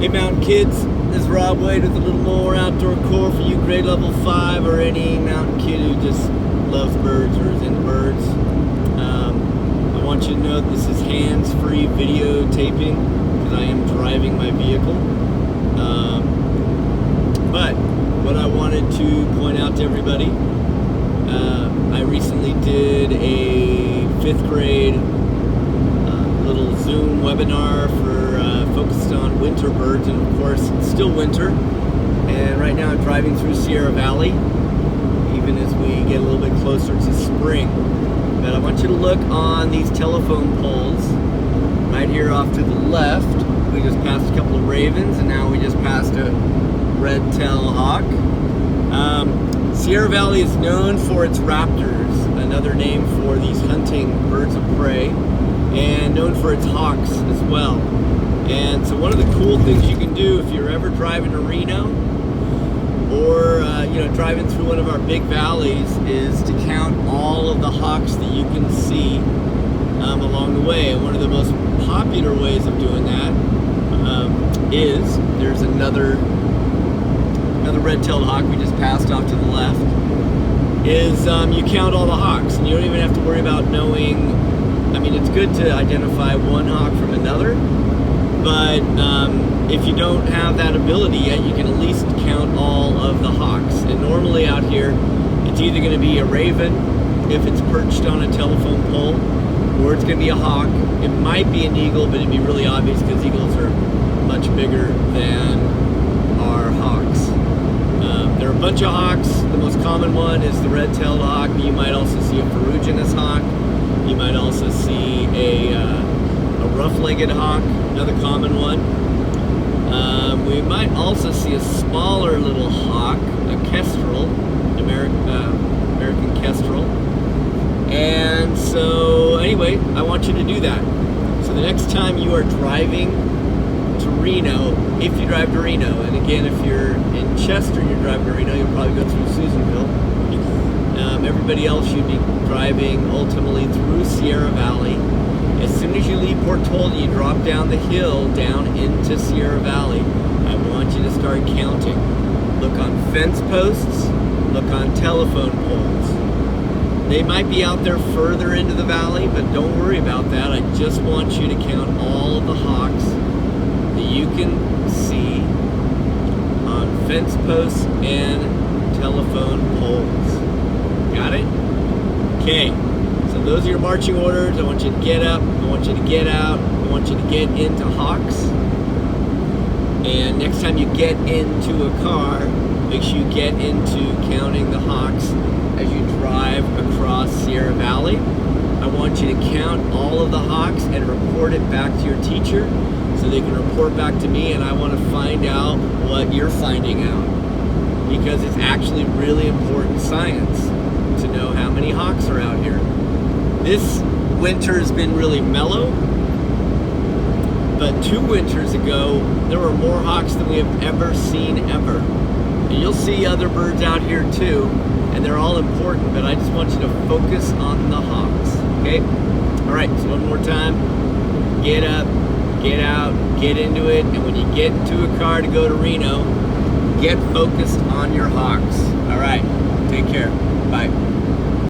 Hey mountain kids, this is Rob Wade with a little more outdoor core for you grade level 5 or any mountain kid who just loves birds or is into birds. I want you to know that this is hands-free videotaping because I am driving my vehicle. But what I wanted to point out to everybody, I recently did a 5th grade little Zoom webinar for focused on winter birds, and of course it's still winter, and right now I'm driving through Sierra Valley even as we get a little bit closer to spring. But I want you to look on these telephone poles right here off to the left. We just passed a couple of ravens, and now we just passed a red-tailed hawk. Sierra Valley is known for its raptors, another name for these hunting birds of prey, and known for its hawks as well. And so one of the cool things you can do if you're ever driving to Reno or driving through one of our big valleys is to count all of the hawks that you can see along the way. And one of the most popular ways of doing that is there's another red-tailed hawk we just passed off to the left, is you count all the hawks, and you don't even have to worry about knowing. I mean, it's good to identify one hawk from another, but if you don't have that ability yet, you can at least count all of the hawks. And normally out here, it's either going to be a raven if it's perched on a telephone pole, or it's going to be a hawk. It might be an eagle, but it'd be really obvious because eagles are much bigger than our hawks. There are a bunch of hawks. The most common one is the red-tailed hawk. You might also see a ferruginous hawk. You might also see a rough-legged hawk, another common one. We might also see a smaller little hawk, a kestrel, American kestrel. And so, anyway, I want you to do that. So the next time you are driving to Reno, if you drive to Reno, and again, if you're in Chester and you're driving to Reno, you'll probably go through Susanville. Everybody else should be driving ultimately through Sierra Valley. As soon as you leave Portola, you drop down the hill down into Sierra Valley. I want you to start counting. Look on fence posts, look on telephone poles. They might be out there further into the valley, but don't worry about that. I just want you to count all of the hawks that you can see on fence posts and telephone poles. Got it? Okay, so those are your marching orders. I want you to get up, I want you to get out, I want you to get into hawks. And next time you get into a car, make sure you get into counting the hawks as you drive across Sierra Valley. I want you to count all of the hawks and report it back to your teacher so they can report back to me, and I want to find out what you're finding out, because it's actually really important science to know how many hawks are out here. This winter has been really mellow, but 2 winters ago there were more hawks than we have ever seen ever. And you'll see other birds out here too, and they're all important, but I just want you to focus on the hawks. Okay? Alright, so one more time. Get up, get out, get into it, and when you get into a car to go to Reno, get focused on your hawks. Alright, take care. Bye.